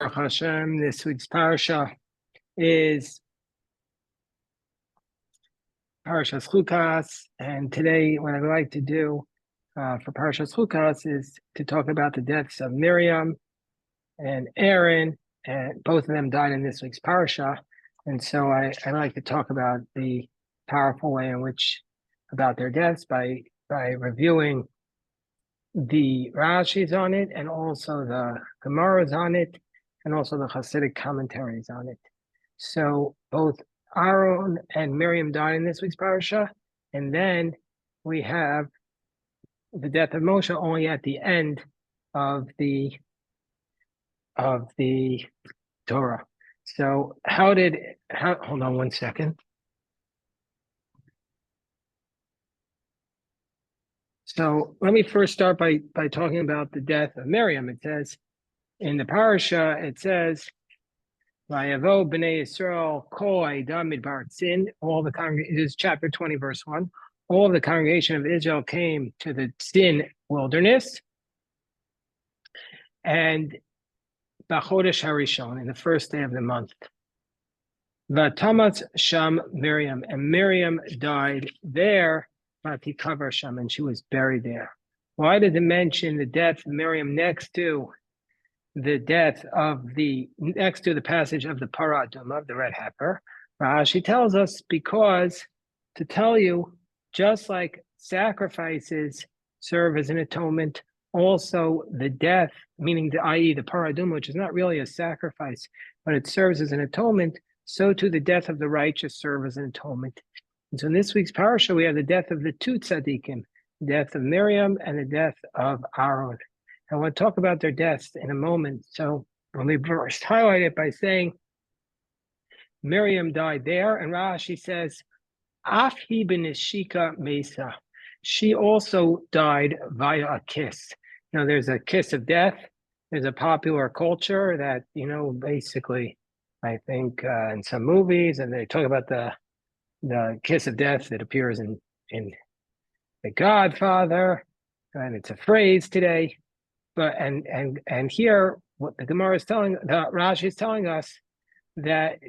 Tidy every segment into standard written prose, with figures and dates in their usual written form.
Baruch Hashem, this week's parasha is Parashas Chukas, and today what I'd like to do for Parashas Chukas is to talk about the deaths of Miriam and Aaron, and both of them died in this week's parasha, and so I like to talk about the powerful way in which about their deaths by reviewing the Rashi's on it, and also the Gemara's on it, and also the Hasidic commentaries on it. So both Aaron and Miriam died in this week's parasha, and then we have the death of Moshe only at the end of the Torah. So hold on one second. So let me first start by talking about the death of Miriam. It says in the parasha, it says, Vayavo b'nei Yisrael kol ha'edam midbar tzin. All the congregation, this is chapter 20, verse 1. All the congregation of Israel came to the Tzin wilderness, and b'chodesh harishon, in the first day of the month. V'tamatz sham Miriam, and Miriam died there. V'tikavar sham, and she was buried there. Why did it mention the death of Miriam next to the passage of the parah adumah, of the red heifer? She tells us because to tell you, just like sacrifices serve as an atonement, also the death, meaning i.e. the parah adumah, which is not really a sacrifice, but it serves as an atonement, so too the death of the righteous serves as an atonement. And so in this week's parasha, we have the death of the two tzaddikim, the death of Miriam and the death of Aaron. I want to talk about their deaths in a moment. So let me first highlight it by saying Miriam died there, and Rashi says, Af hi b'neshika mesa. She also died via a kiss. There's a kiss of death. There's a popular culture that, basically, I think in some movies, and they talk about the kiss of death that appears in The Godfather, and it's a phrase today. But and here, what the Gemara is telling, the Rashi is telling us that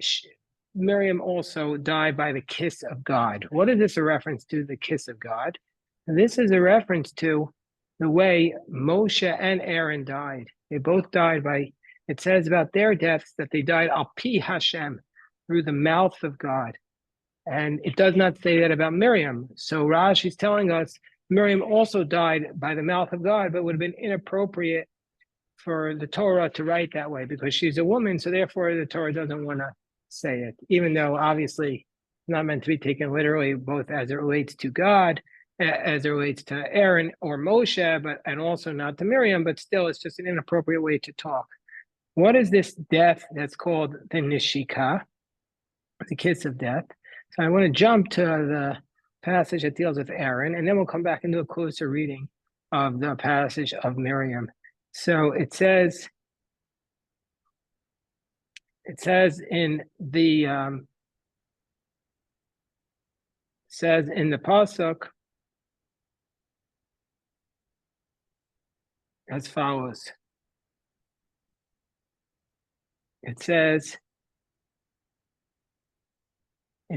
Miriam also died by the kiss of God. What is this a reference to? The kiss of God. And this is a reference to the way Moshe and Aaron died. They both died by. It says about their deaths that they died al pi Hashem, through the mouth of God, and it does not say that about Miriam. So Rashi is telling us Miriam also died by the mouth of God, but it would have been inappropriate for the Torah to write that way because she's a woman, so therefore the Torah doesn't want to say it, even though obviously it's not meant to be taken literally, both as it relates to God, as it relates to Aaron or Moshe, and also not to Miriam, but still it's just an inappropriate way to talk. What is this death that's called the Nishika, the kiss of death? So I want to jump to the passage that deals with Aaron, and then we'll come back and do a closer reading of the passage of Miriam. So it says in the pasuk as follows. It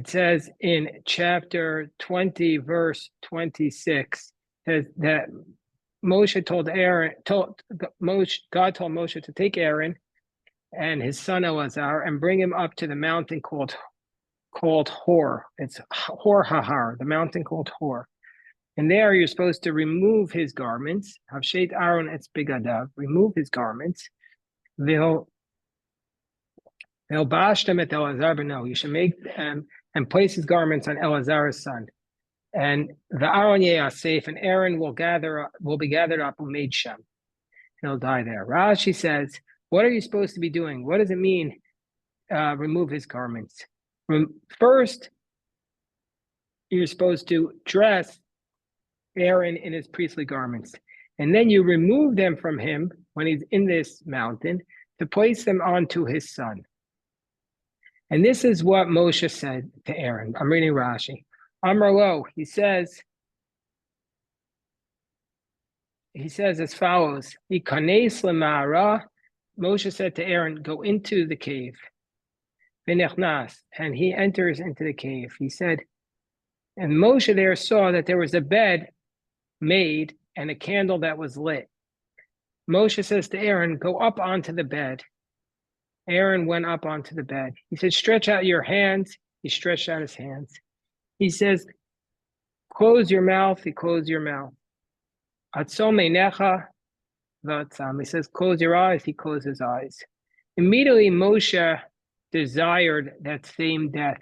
says in chapter 20, verse 26, that Moshe told Aaron, God told Moshe to take Aaron and his son Elazar and bring him up to the mountain called Hor. It's Hor Hahar, the mountain called Hor. And there you're supposed to remove his garments. Havshet Aaron etz bigadav, remove his garments. They'll bash them at Elazar beno. You should make and place his garments on Elazar's son. And the Aaron Yasef, and Aaron will be gathered up Umeid Shem. He'll die there. Rashi says, what are you supposed to be doing? What does it mean, remove his garments? First, you're supposed to dress Aaron in his priestly garments. And then you remove them from him when he's in this mountain to place them onto his son. And this is what Moshe said to Aaron. I'm reading Rashi. Amar lo, he says as follows: Ikanes lema'ara Moshe said to Aaron, go into the cave. And he enters into the cave. He said, and Moshe there saw that there was a bed made and a candle that was lit. Moshe says to Aaron, go up onto the bed. Aaron went up onto the bed. He said, stretch out your hands. He stretched out his hands. He says, close your mouth. He closed your mouth. Atzom he says, close your eyes. He closed his eyes. Immediately, Moshe desired that same death.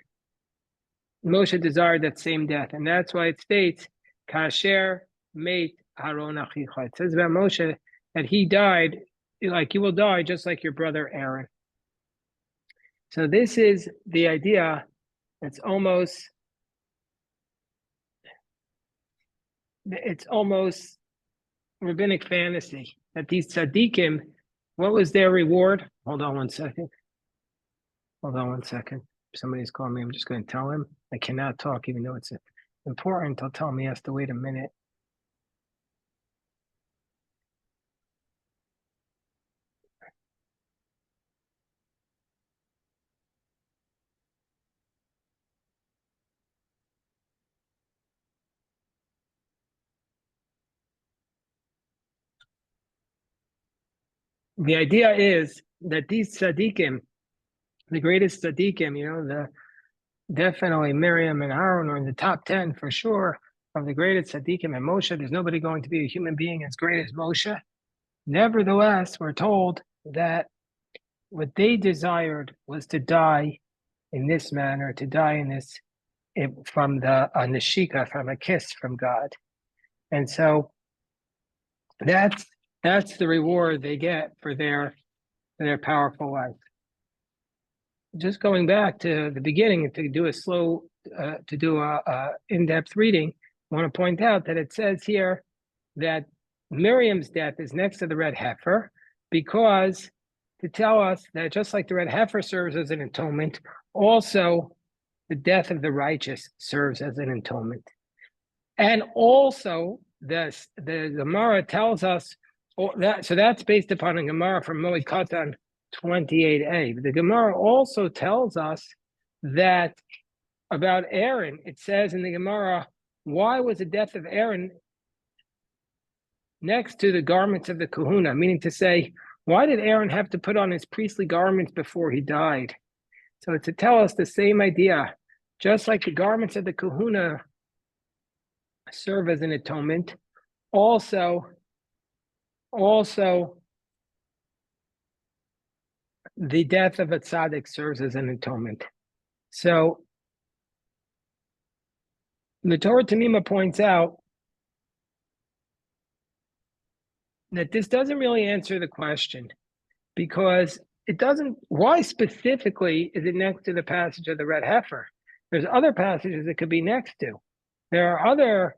Moshe desired that same death. And that's why it states, Kasher mate Haron achicha. It says about Moshe that he died, like you will die just like your brother Aaron. So this is the idea. It's almost rabbinic fantasy that these tzaddikim, what was their reward? Hold on one second. Somebody's calling me. I'm just going to tell him I cannot talk, even though it's important. He'll tell me he has to wait a minute. The idea is that these tzaddikim, the greatest tzaddikim, definitely Miriam and Aaron are in the top 10 for sure of the greatest tzaddikim and Moshe. There's nobody going to be a human being as great as Moshe. Nevertheless, we're told that what they desired was to die in this manner, to die in this from a neshika, from a kiss from God. And so that's the reward they get for their powerful life. Just going back to the beginning, to do a in-depth reading, I want to point out that it says here that Miriam's death is next to the red heifer, because to tell us that just like the red heifer serves as an atonement, also the death of the righteous serves as an atonement. And also the Gemara tells us that, so that's based upon a Gemara from Moed Katan 28a. The Gemara also tells us that about Aaron, it says in the Gemara, why was the death of Aaron next to the garments of the kahuna? Meaning to say, why did Aaron have to put on his priestly garments before he died? So to tell us the same idea, just like the garments of the kahuna serve as an atonement, also the death of a tzaddik serves as an atonement. So the Torah Tamima points out that this doesn't really answer the question, because it doesn't. Why specifically is it next to the passage of the red heifer? There's other passages it could be next to. There are other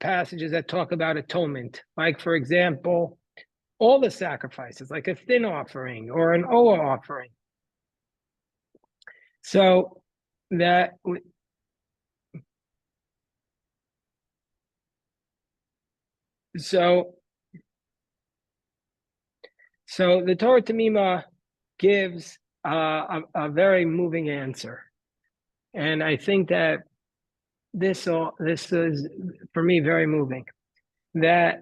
passages that talk about atonement, like, for example, all the sacrifices, like a thin offering or an oah offering. So that so the Torah Tamima gives a very moving answer, and I think that this is for me very moving. That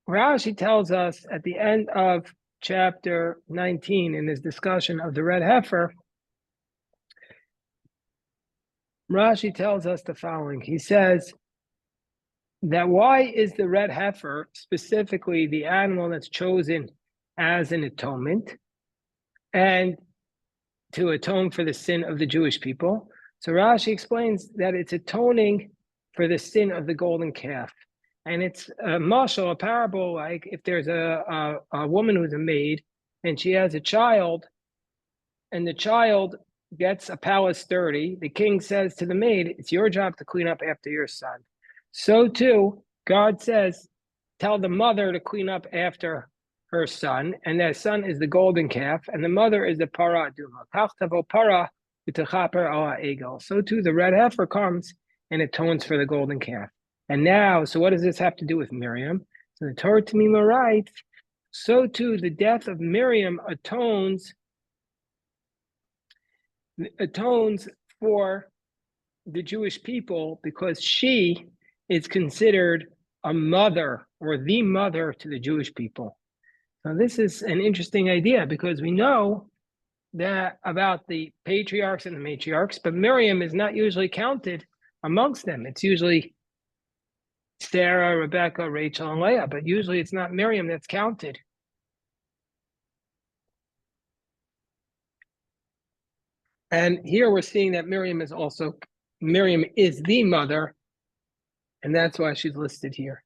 Rashi tells us at the end of chapter 19 in his discussion of the red heifer, Rashi tells us the following. He says that why is the red heifer specifically the animal that's chosen as an atonement and to atone for the sin of the Jewish people? So Rashi explains that it's atoning for the sin of the golden calf. And it's a mashal, a parable, like if there's a woman who's a maid and she has a child, and the child gets a palace dirty, the king says to the maid, it's your job to clean up after your son. So too, God says, tell the mother to clean up after her son, and that son is the golden calf, and the mother is the para aduma. Para. So too, the red heifer comes and atones for the golden calf. And now, so what does this have to do with Miriam? So the Torah Tamima writes so too the death of Miriam atones for the Jewish people, because she is considered a mother or the mother to the Jewish people. So this is an interesting idea, because we know that about the patriarchs and the matriarchs, but Miriam is not usually counted amongst them. It's usually Sarah, Rebecca, Rachel, and Leah, but usually it's not Miriam that's counted. And here we're seeing that Miriam is the mother, and that's why she's listed here.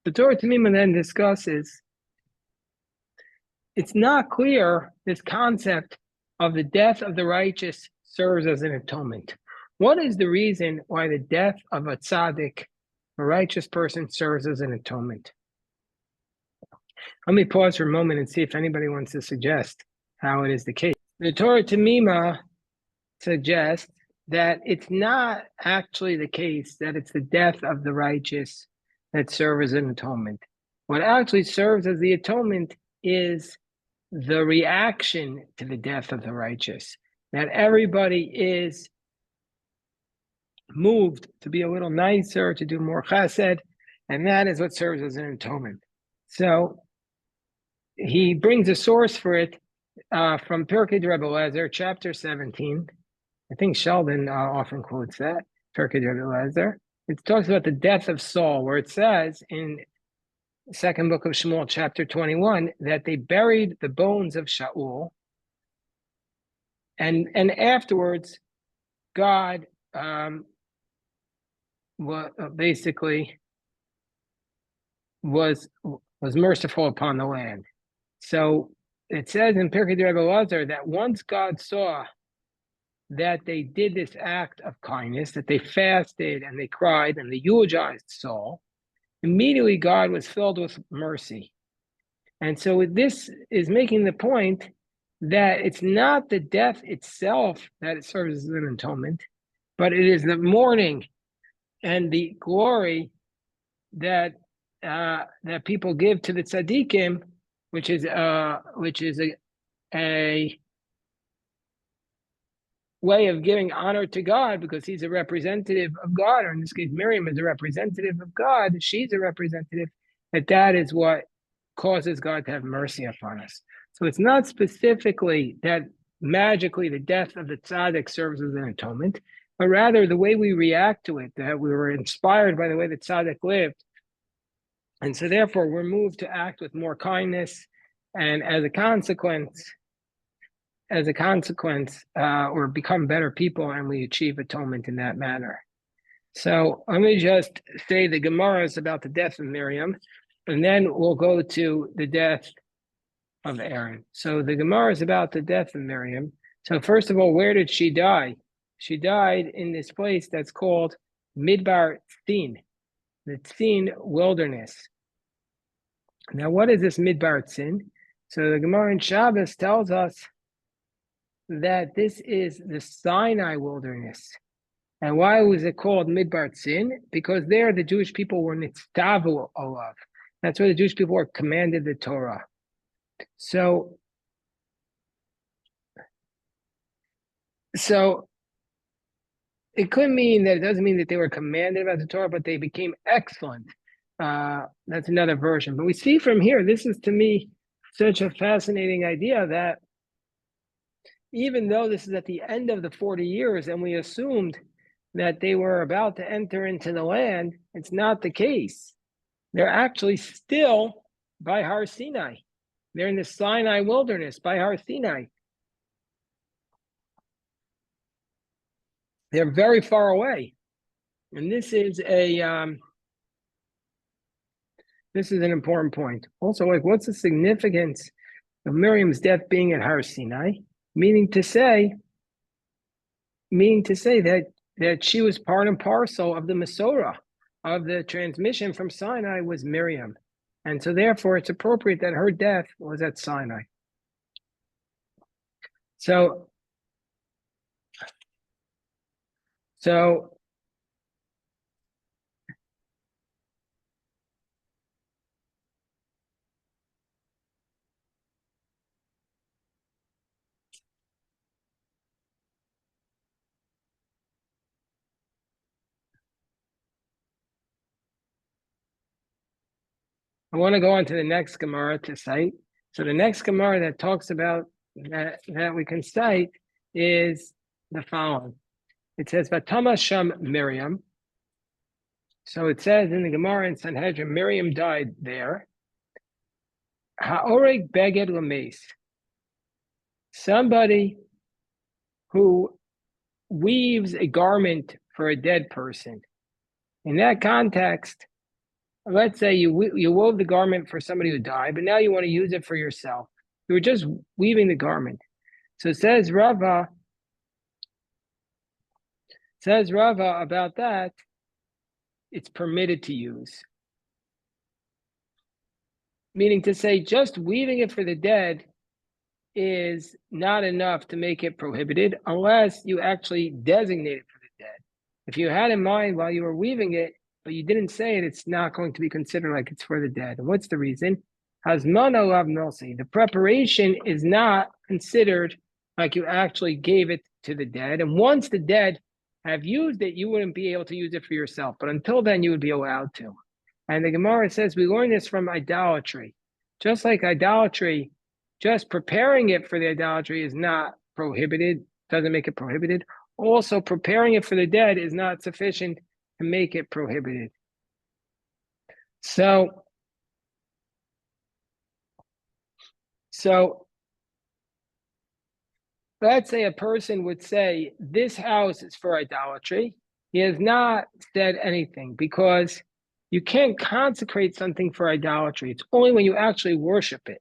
The Torah Tamima then discusses, it's not clear, this concept of the death of the righteous serves as an atonement. What is the reason why the death of a tzaddik, a righteous person, serves as an atonement? Let me pause for a moment and see if anybody wants to suggest how it is the case. The Torah Tamima suggests that it's not actually the case that it's the death of the righteous that serves as an atonement. What actually serves as the atonement is the reaction to the death of the righteous, that everybody is moved to be a little nicer, to do more chesed, and that is what serves as an atonement. So he brings a source for it from Pirkei Rebbe Lezer, chapter 17. I think Sheldon often quotes that, Pirkei Rebbe Lezer. It talks about the death of Saul, where it says in the second book of Shmuel, chapter 21, that they buried the bones of Shaul, and afterwards, God basically was merciful upon the land. So it says in Pirkei Rebbe Lezer that once God saw that they did this act of kindness, that they fasted and they cried and they eulogized Saul, immediately God was filled with mercy. And so this is making the point that it's not the death itself that it serves as an atonement, but it is the mourning and the glory that people give to the tzaddikim, which is a way of giving honor to God, because he's a representative of God, or in this case, Miriam is a representative of God. She's a representative. That is what causes God to have mercy upon us. So it's not specifically that magically the death of the tzaddik serves as an atonement, but rather the way we react to it, that we were inspired by the way the tzaddik lived. And so therefore we're moved to act with more kindness, and as a consequence, or become better people, and we achieve atonement in that manner. So let me just say the Gemara is about the death of Miriam, and then we'll go to the death of Aaron. So the Gemara is about the death of Miriam. So first of all, where did she die? She died in this place that's called Midbar Tzin, the Tzin wilderness. Now, what is this Midbar Tzin? So the Gemara in Shabbos tells us that this is the Sinai wilderness. And why was it called Midbar Tzin? Because there the Jewish people were nitztavu olav. That's where the Jewish people were commanded the Torah. So it could mean that it doesn't mean that they were commanded about the Torah, but they became excellent. That's another version. But we see from here, this is to me such a fascinating idea, that even though this is at the end of the 40 years and we assumed that they were about to enter into the land, it's not the case. They're actually still by Har Sinai. They're in the Sinai wilderness by Har Sinai. They're very far away. And this is an important point. Also, like, what's the significance of Miriam's death being at Har Sinai? Meaning to say that she was part and parcel of the Masorah, of the transmission from Sinai was Miriam. And so therefore it's appropriate that her death was at Sinai. So I want to go on to the next Gemara to cite. So the next Gemara that talks about that we can cite is the following. It says, Vatama Sham Miriam. So it says in the Gemara in Sanhedrin, Miriam died there. Ha'oreg beged lameis. Somebody who weaves a garment for a dead person. In that context, let's say you wove the garment for somebody who died, but now you want to use it for yourself. You were just weaving the garment. So says Rava about that, it's permitted to use. Meaning to say just weaving it for the dead is not enough to make it prohibited unless you actually designate it for the dead. If you had in mind while you were weaving it, but you didn't say it, it's not going to be considered like it's for the dead. And what's the reason? Hazman alav milsi. The preparation is not considered like you actually gave it to the dead. And once the dead have used it, you wouldn't be able to use it for yourself. But until then, you would be allowed to. And the Gemara says we learn this from idolatry. Just like idolatry, just preparing it for the idolatry is not prohibited, doesn't make it prohibited. Also, preparing it for the dead is not sufficient to make it prohibited. So let's say a person would say, this house is for idolatry. He has not said anything because you can't consecrate something for idolatry. It's only when you actually worship it.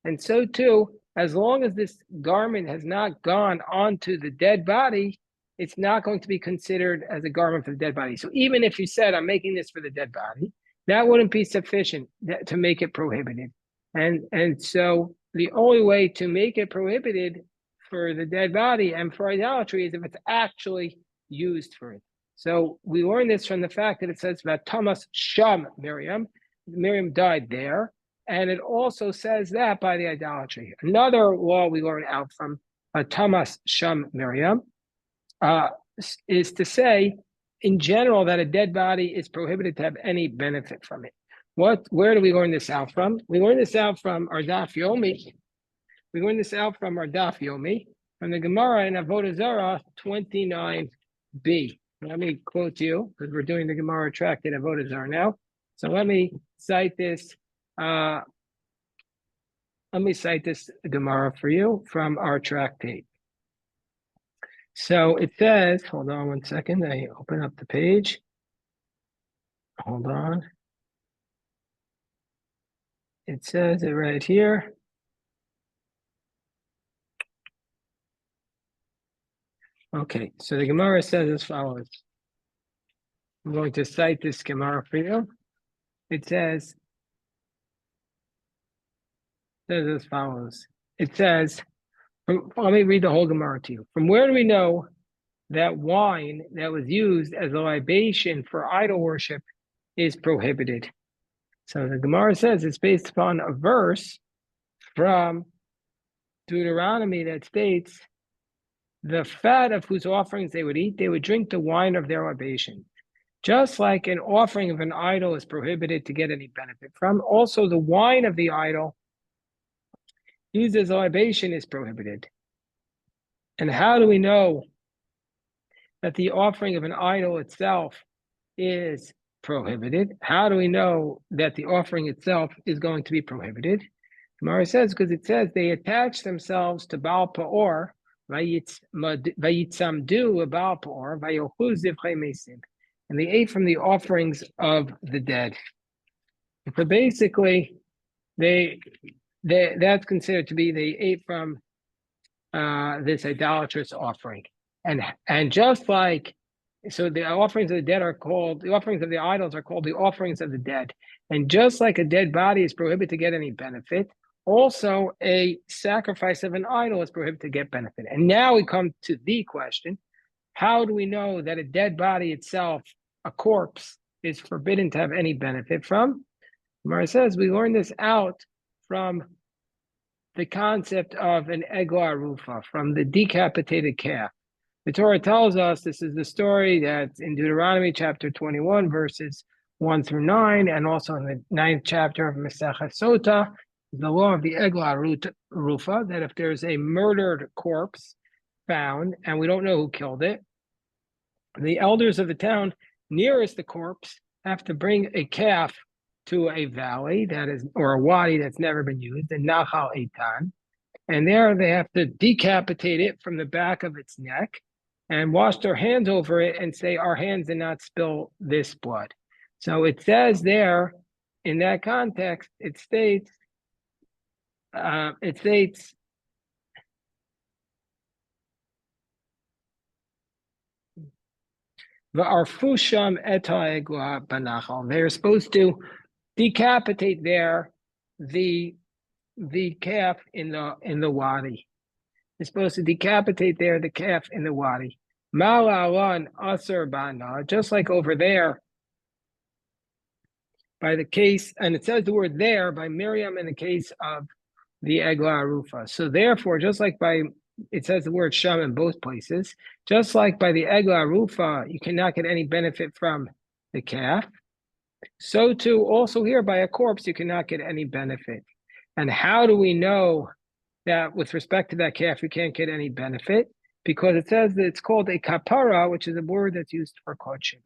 And so too, as long as this garment has not gone onto the dead body, it's not going to be considered as a garment for the dead body. So even if you said, I'm making this for the dead body, that wouldn't be sufficient to make it prohibited. And so the only way to make it prohibited for the dead body and for idolatry is if it's actually used for it. So we learn this from the fact that it says that Thomas Sham Miriam. Miriam died there. And it also says that by the idolatry. Another law we learn out from Thomas Sham Miriam is to say, in general, that a dead body is prohibited to have any benefit from it. Where do we learn this out from? We learn this out from our Daf Yomi. We learn this out from our Daf Yomi, from the Gemara in Avodah Zarah 29b. Let me quote you, because we're doing the Gemara tractate Avodah Zarah now. So let me cite this. Let me cite this Gemara for you from our tractate. So it says, hold on one second, I open up the page. Hold on. It says it right here. Okay, so the Gemara says as follows. I'm going to cite this Gemara for you. It says as follows. It says, let me read the whole Gemara to you. From where do we know that wine that was used as a libation for idol worship is prohibited? So the Gemara says it's based upon a verse from Deuteronomy that states, the fat of whose offerings they would eat, they would drink the wine of their libation. Just like an offering of an idol is prohibited to get any benefit from, also the wine of the idol used as a libation is prohibited. And how do we know that the offering of an idol itself is prohibited? How do we know that the offering itself is going to be prohibited? Gemara says, because it says they attach themselves to Baal Peor, Vayitzamdu Baal Peor, Vayochuz Zivchei Mesim, and they ate from the offerings of the dead. So basically, that's considered to be they ate from this idolatrous offering, and just like so, the offerings of the dead are called the offerings of the idols are called the offerings of the dead, and just like a dead body is prohibited to get any benefit, also a sacrifice of an idol is prohibited to get benefit. And now we come to the question: how do we know that a dead body itself, a corpse, is forbidden to have any benefit from? Gemara says we learn this out from the concept of an eglah rufa, from the decapitated calf. The Torah tells us, this is the story that's in Deuteronomy chapter 21, verses 1 through 9, and also in the 9th chapter of Masechet Sota, the law of the Eglah Rufa, that if there's a murdered corpse found and we don't know who killed it, the elders of the town nearest the corpse have to bring a calf to a valley that is, or a wadi that's never been used, in Nahal Eitan, and there they have to decapitate it from the back of its neck and wash their hands over it and say, our hands did not spill this blood. So it says there, in that context, it states, they're supposed to decapitate there the calf in the wadi. They're supposed to decapitate there the calf in the wadi. Mala'alan asur bana, just like over there by the case, and it says the word there by Miriam in the case of the Eglah Arufa. So therefore, just like by, it says the word Sham in both places, just like by the Eglah Arufa, you cannot get any benefit from the calf. So too, also here by a corpse, you cannot get any benefit. And how do we know that with respect to that calf, you can't get any benefit? Because it says that it's called a kapara, which is a word that's used for kodship.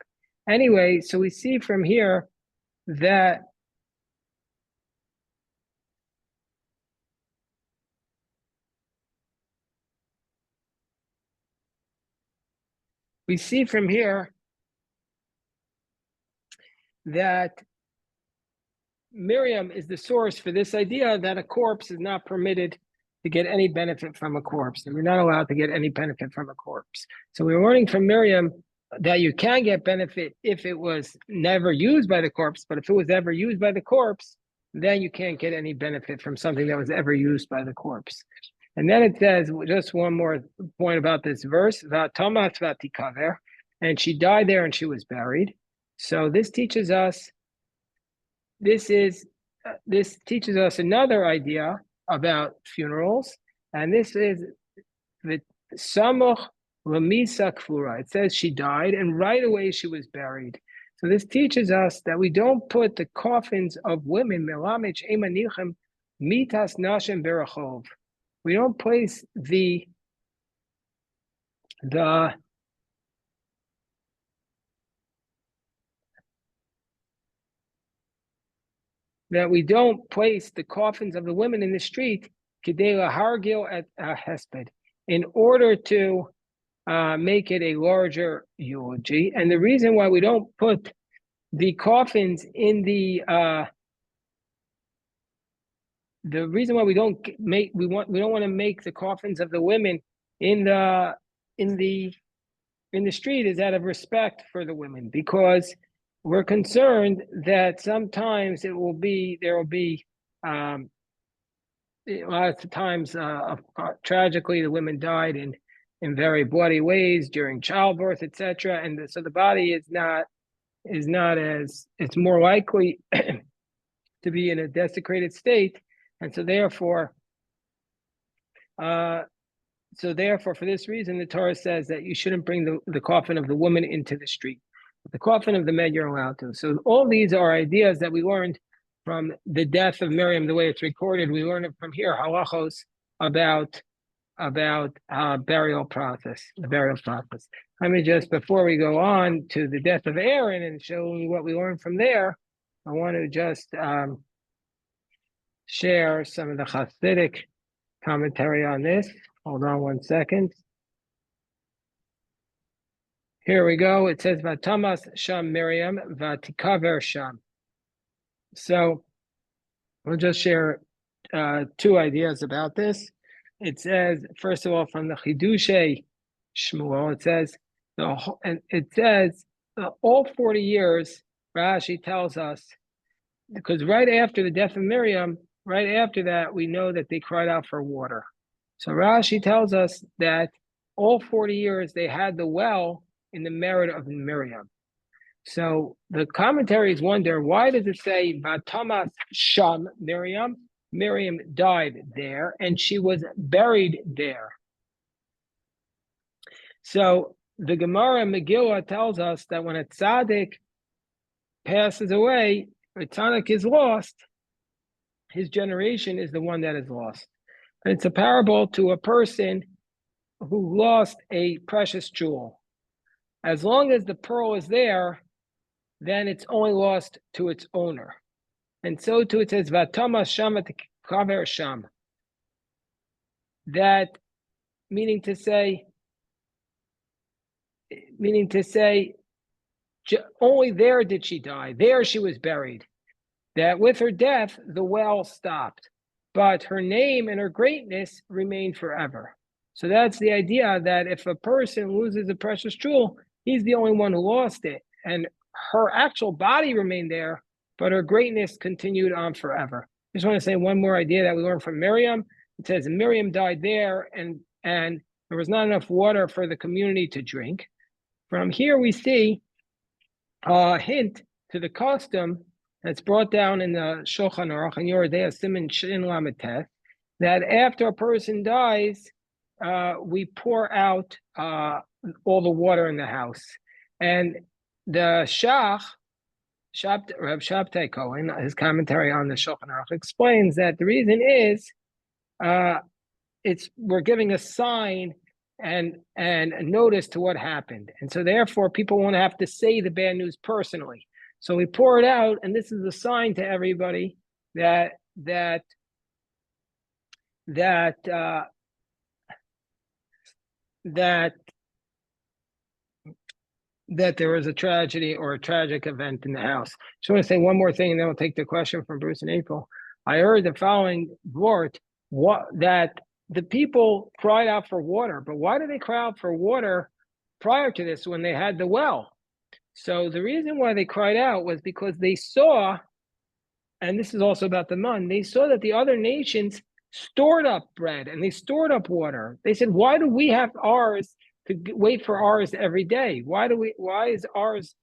Anyway, so we see from here that that Miriam is the source for this idea that a corpse is not permitted to get any benefit from a corpse, and we're not allowed to get any benefit from a corpse. So we're learning from Miriam that you can get benefit if it was never used by the corpse, but if it was ever used by the corpse, then you can't get any benefit from something that was ever used by the corpse. And then it says, just one more point about this verse, and she died there and she was buried. So this teaches us, this teaches us another idea about funerals, and this is the samuch lamisa kfura. It says she died, and right away she was buried. So this teaches us that we don't put the coffins of women, melamich emanichem mitas nashim berachov. We don't place the coffins of the women in the street kedela hargil at hesped, in order to make it a larger eulogy. And the reason why we don't put the coffins in the reason why we don't want to make the coffins of the women in the street is out of respect for the women, because we're concerned that sometimes there will be a lot of times tragically the women died in very bloody ways during childbirth, etc., and so the body is not as, it's more likely to be in a desecrated state. And so therefore, for this reason, the Torah says that you shouldn't bring the coffin of the woman into the street. But the coffin of the men you're allowed to. So all these are ideas that we learned from the death of Miriam, the way it's recorded. We learned it from here, halachos about the burial process. Let me just, before we go on to the death of Aaron and show you what we learned from there, I want to just share some of the Hasidic commentary on this. Hold on one second. Here we go. It says, Vatamas Sham Miriam, Vatikaver Sham. So we'll just share two ideas about this. It says, first of all, from the Chidushay Shmuel, it says, all 40 years, Rashi tells us, because right after the death of Miriam, right after that, we know that they cried out for water. So Rashi tells us that all 40 years they had the well in the merit of Miriam. So the commentaries wonder, why does it say Vatamas Sham Miriam? Miriam died there and she was buried there. So the Gemara Megillah tells us that when a tzaddik passes away, or Tanakh is lost, his generation is the one that is lost. And it's a parable to a person who lost a precious jewel. As long as the pearl is there, then it's only lost to its owner. And so too it says, Vatama Sham Kaver Sham. That meaning to say, only there did she die. There she was buried. That with her death, the well stopped. But her name and her greatness remained forever. So that's the idea that if a person loses a precious jewel, he's the only one who lost it. And her actual body remained there, but her greatness continued on forever. I just want to say one more idea that we learned from Miriam. It says Miriam died there, and there was not enough water for the community to drink. From here, we see a hint to the custom that's brought down in the Shulchan Aruch and Yoreh De'ah Siman Shin Lamed Tet, that after a person dies, we pour out all the water in the house. And the Rav Shabtai Cohen, his commentary on the Shulchan Aruch, explains that the reason is we're giving a sign and a notice to what happened. And so therefore people won't have to say the bad news personally. So we pour it out, and this is a sign to everybody that there was a tragedy or a tragic event in the house. Just want to say one more thing, and then we'll take the question from Bruce and April. I heard the following word, that the people cried out for water. But why did they cry out for water prior to this when they had the well? So the reason why they cried out was because they saw, and this is also about the man, they saw that the other nations stored up bread and they stored up water. They said, why do we have ours to wait for ours every day? Why isn't ours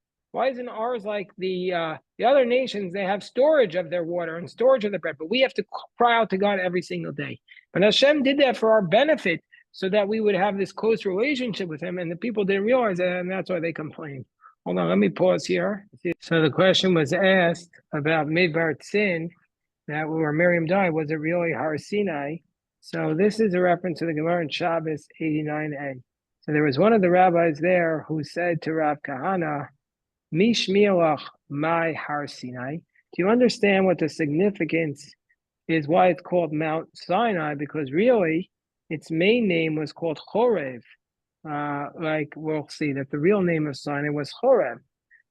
like the other nations? They have storage of their water and storage of the bread, but we have to cry out to God every single day. But Hashem did that for our benefit so that we would have this close relationship with him, and the people didn't realize that, and that's why they complained. Hold on, let me pause here. So the question was asked about Midbar Tzin, that where Miriam died, was it really Har Sinai? So this is a reference to the Gemara in Shabbos 89a. So there was one of the rabbis there who said to Rav Kahana, Mishmielach my Har Sinai. Do you understand what the significance is, why it's called Mount Sinai? Because really, its main name was called Chorev. Like we'll see that the real name of Sinai was Chorev.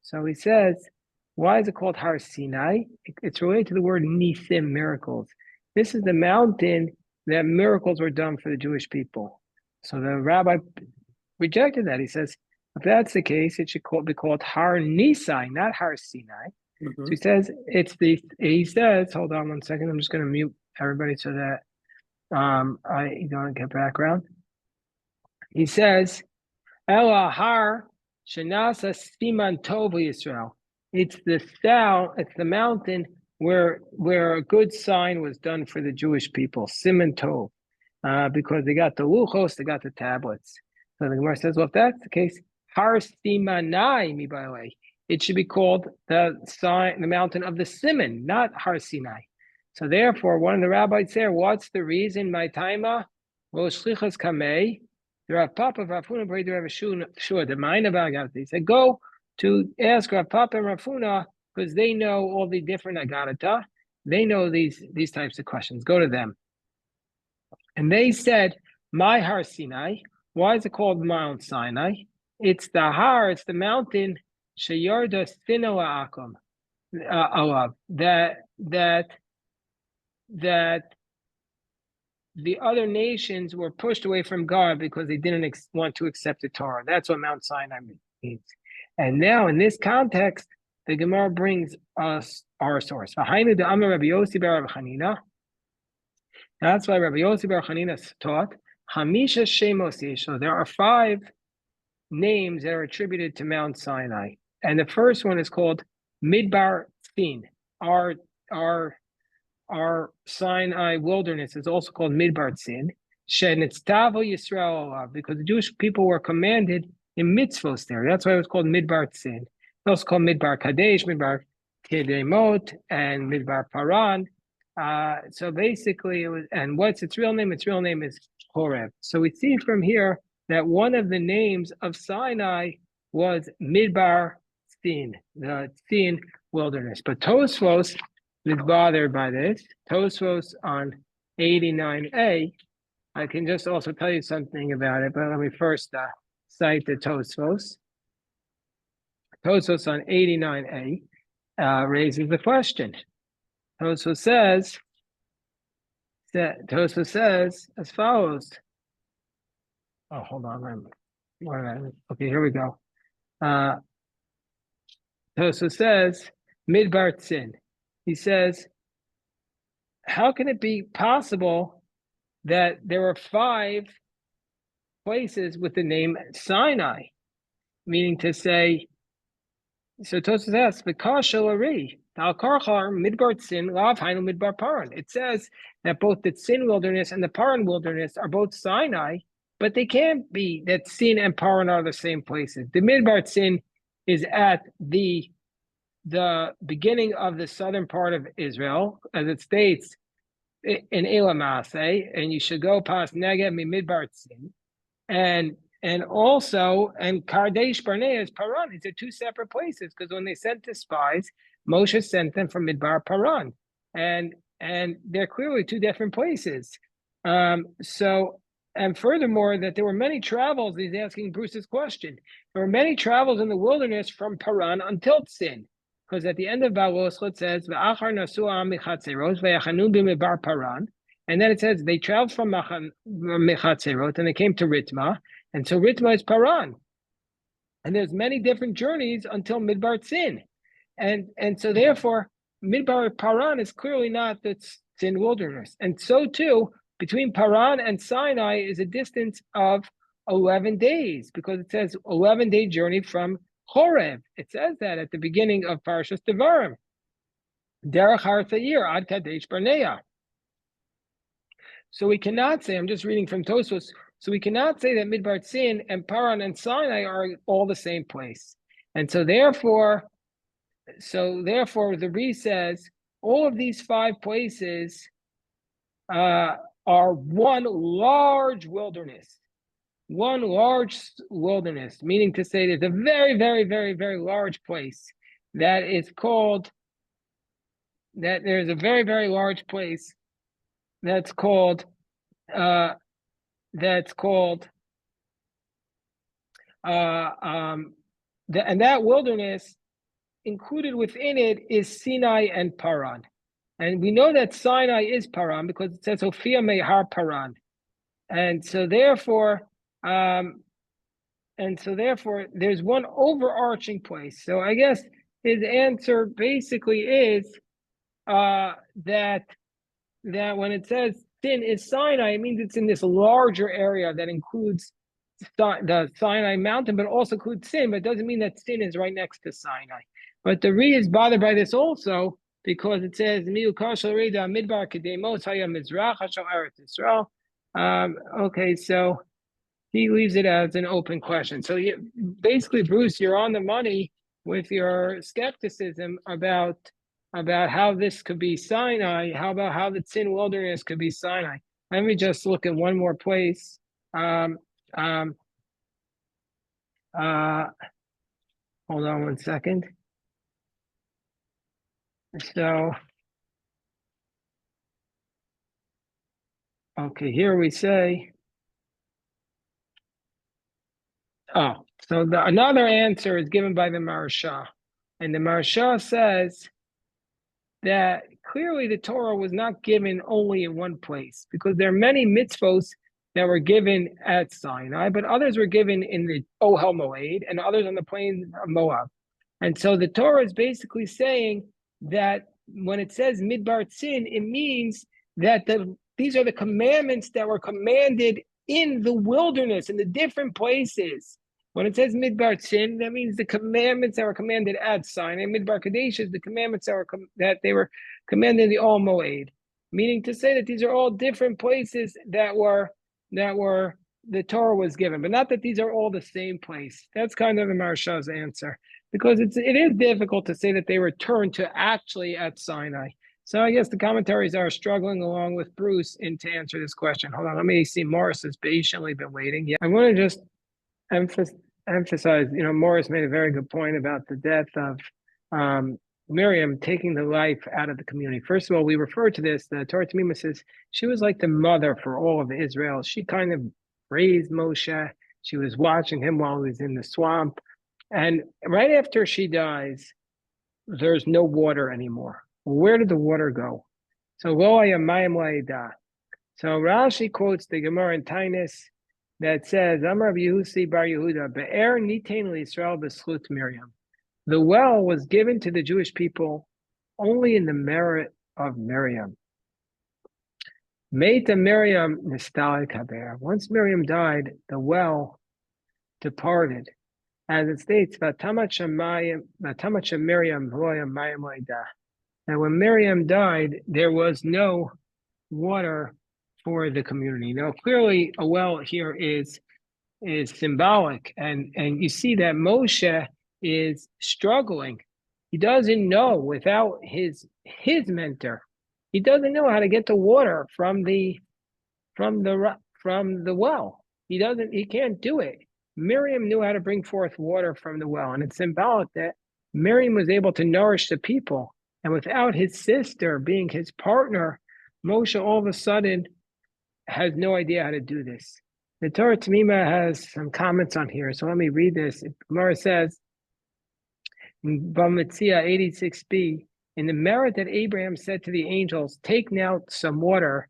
So he says, why is it called Har Sinai? It's related to the word Nisim, miracles. This is the mountain that miracles were done for the Jewish people. So the rabbi rejected that. He says, if that's the case, it should be called Har Nisai, not Har Sinai. Mm-hmm. So he says, hold on one second, I'm just going to mute everybody so that I don't get background. He says, Ela Har Shenasa Siman Tov Yisrael. It's the mountain where a good sign was done for the Jewish people, Siman Tov, because they got the luchos, they got the tablets. So the Gemara says, well, if that's the case, Har Simanai, mi by the way, it should be called the mountain of the Siman, not Har Sinai. So therefore, one of the rabbis there, what's the reason? My taima, well, shlichas kamei, there are Papa Rafuna, Brei Rav Shua, the mind about it. He said, go to ask Rav Papa and Rafuna, because they know all the different agadata. They know these types of questions. Go to them. And they said, my Har Sinai. Why is it called Mount Sinai? It's the mountain Sheyarda Sinoa Akum Alav, that the other nations were pushed away from God because they didn't want to accept the Torah. That's what Mount Sinai means. And now, in this context, the Gemara brings us our source. That's why Rabbi Yossi bar Chanina taught, Hamisha Shemos Yesho. There are 5 names that are attributed to Mount Sinai. And the first one is called Midbar Tzin. Our Sinai wilderness is also called Midbar Tzin. Shenitztavo Yisrael, because the Jewish people were commanded in mitzvos there. That's why it was called Midbar Tzin. also called Midbar Kadesh, Midbar Kedemot, and Midbar Paran. So basically, it was, and what's its real name? Its real name is Horeb. So we see from here that one of the names of Sinai was Midbar Sin, the Sin wilderness. But Tosfos is bothered by this. Tosfos on 89a. I can just also tell you something about it, but let me first cite the Tosfos. Tosfos on 89a raises the question. Tosfos says as follows. Oh, hold on. Okay, here we go. Tosfos says Midbar Sin. He says, how can it be possible that there are 5 places with the name Sinai? Meaning to say, so Tosfos asks, Midbar Paran. It says that both the Sin wilderness and the Paran wilderness are both Sinai, but they can't be that Sin and Paran are the same places. The Midbar Sin is at the beginning of the southern part of Israel, as it states in Elamase, and you should go past Negev Midbar Sin, and also Kadesh Barnea is Paran. These are 2 separate places, because when they sent the spies, Moshe sent them from Midbar Paran, and they're clearly 2 different places. And furthermore, that there were many travels. He's asking Bruce's question. There were many travels in the wilderness from Paran until Sin, because at the end of Balos it says V'achar nasua michatzeros v'yachanu b'midbar Paran, and then it says they traveled from Mechatzerot and they came to Ritma, and so Ritma is Paran. And there's many different journeys until Midbar Sin. And so therefore, Midbar Paran is clearly not the Sin wilderness. And so too, between Paran and Sinai is a distance of 11 days, because it says 11-day journey from Horeb. It says that at the beginning of Parashas Devarim. Derech Har Tzair ad Kadesh Barnea. So we cannot say, I'm just reading from Tosfos, so we cannot say that Midbar Sin and Paran and Sinai are all the same place. And so therefore the Ri says all of these 5 places are one large wilderness. One large wilderness, meaning to say there's a very, very, very, very large place that is called, that there's a very, very large place that's called, and that wilderness included within it is Sinai and Paran. And we know that Sinai is Paran because it says Sophia Mehar Paran. And so therefore there's one overarching place. So I guess his answer basically is that when it says Sin is Sinai, it means it's in this larger area that includes the Sinai mountain, but also includes Sin, but it doesn't mean that Sin is right next to Sinai. But the Ri is bothered by this also because it says Midbar Kedemos Haya Mizrach Hashal Eretz Yisrael. Okay, so he leaves it as an open question. So basically, Bruce, you're on the money with your skepticism about how this could be Sinai. How about how the Sin wilderness could be Sinai? Let me just look at one more place. Hold on one second. So, okay, here we say, so another answer is given by the Maharsha. And the Maharsha says that clearly the Torah was not given only in one place, because there are many mitzvos that were given at Sinai, but others were given in the Ohel Moed and others on the plains of Moab. And so the Torah is basically saying that when it says Midbar Sin, it means that these are the commandments that were commanded in the wilderness, in the different places. When it says Midbar Sin, that means the commandments that were commanded at Sinai. Midbar Kadesh is the commandments that they were commanded in the Ohel Moed, meaning to say that these are all different places that the Torah was given, but not that these are all the same place. That's kind of the Maharsha's answer. because it is difficult to say that they returned to actually at Sinai. So I guess the commentaries are struggling along with Bruce to answer this question. Hold on, let me see. Morris has patiently been waiting. Yeah, I want to just emphasize, Morris made a very good point about the death of Miriam taking the life out of the community. First of all, we refer to this, the Torah Tamima says she was like the mother for all of Israel. She kind of raised Moshe. She was watching him while he was in the swamp. And right after she dies, there's no water anymore. Where did the water go? So So Rashi quotes the Gemara in Tainus that says, Amar Yehusi bar Yehuda, Be'er nitain l'Yisrael b'schut Miriam. The well was given to the Jewish people only in the merit of Miriam. Meita Miriam nistalik haber. Once Miriam died, the well departed. As it states, Vatamacha Miriam v'loya mayim leida. And when Miriam died, there was no water for the community. Now, clearly, a well here is symbolic, and you see that Moshe is struggling. He doesn't know without his mentor. He doesn't know how to get the water from the well. He can't do it. Miriam knew how to bring forth water from the well, and it's symbolic that Miriam was able to nourish the people. And without his sister being his partner, Moshe all of a sudden has no idea how to do this. The Torah Tamima has some comments on here, so let me read this. Gemara says, in Bamitzia 86b, in the merit that Abraham said to the angels, take now some water,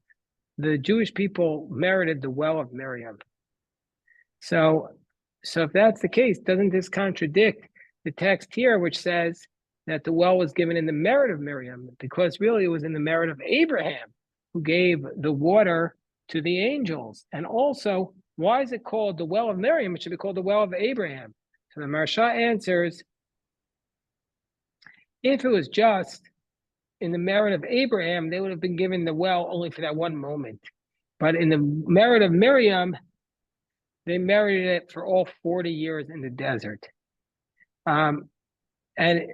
the Jewish people merited the well of Miriam. So if that's the case, doesn't this contradict the text here, which says that the well was given in the merit of Miriam? Because really it was in the merit of Abraham, who gave the water to the angels. And also, why is it called the well of Miriam? It should be called the well of Abraham. So the Maharsha answers, if it was just in the merit of Abraham, they would have been given the well only for that one moment. But in the merit of Miriam, they merited it for all 40 years in the desert. And it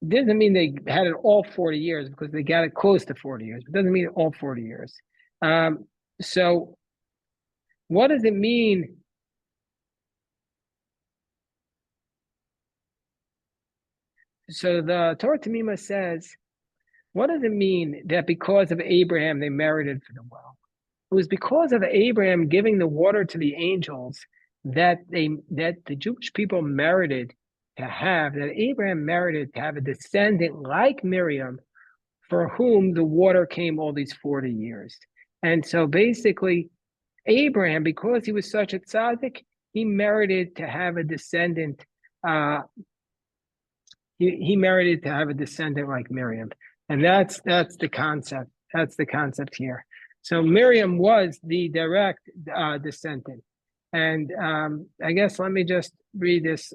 doesn't mean they had it all 40 years, because they got it close to 40 years. It doesn't mean all 40 years. So what does it mean? So the Torah Tamima says, what does it mean that because of Abraham they merited for the well? It was because of Abraham giving the water to the angels that the Jewish people merited to have, that Abraham merited to have a descendant like Miriam, for whom the water came all these 40 years. And so basically, Abraham, because he was such a tzaddik, he merited to have a descendant. He merited to have a descendant like Miriam, and that's the concept. That's the concept here. So Miriam was the direct descendant, and I guess let me just read this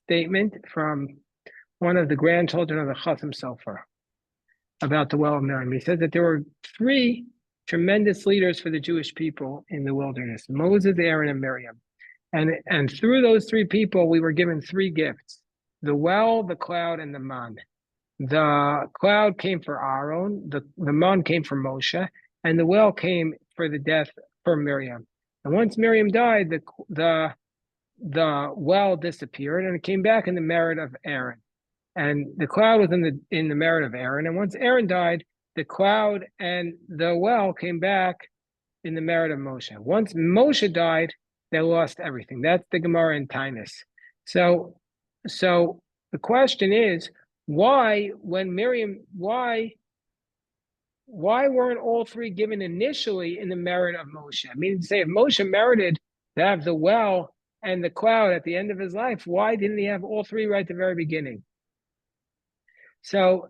statement from one of the grandchildren of the Chasam Sofer about the well of Miriam. He said that there were three tremendous leaders for the Jewish people in the wilderness: Moses, Aaron, and Miriam. And through those three people, we were given three gifts: the well, the cloud, and the man. The cloud came for Aaron, the man came for Moshe, and the well came for the death for Miriam. And once Miriam died, the well disappeared, and it came back in the merit of Aaron. And the cloud was in the merit of Aaron. And once Aaron died, the cloud and the well came back in the merit of Moshe. Once Moshe died, they lost everything. That's the Gemara in Tainus. So the question is, why weren't all three given initially in the merit of Moshe? I mean, to say if Moshe merited to have the well and the cloud at the end of his life, why didn't he have all three right at the very beginning? So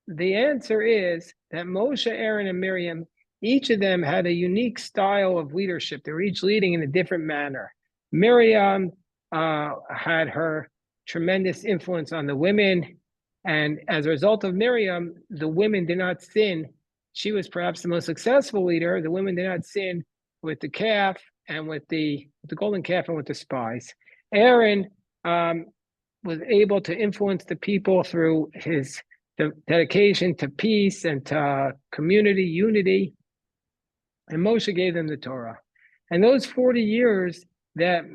the answer is that Moshe, Aaron, and Miriam, each of them had a unique style of leadership. They were each leading in a different manner. Miriam had her tremendous influence on the women, and as a result of Miriam, the women did not sin. She was perhaps the most successful leader. The women did not sin with the calf and with the golden calf and with the spies. Aaron was able to influence the people through his dedication to peace and to community unity. And Moshe gave them the Torah. And those 40 years that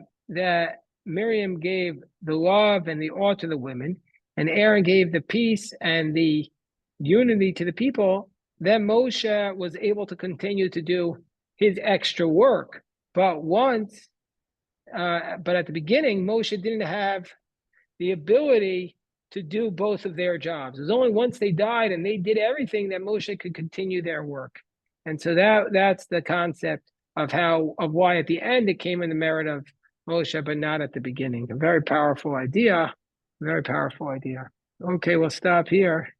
Miriam gave the love and the awe to the women, and Aaron gave the peace and the unity to the people, then Moshe was able to continue to do his extra work. But at the beginning, Moshe didn't have the ability to do both of their jobs. It was only once they died and they did everything that Moshe could continue their work. And so that's the concept of why at the end it came in the merit of Moshe, but not at the beginning. A very powerful idea. Very powerful idea. Okay, we'll stop here.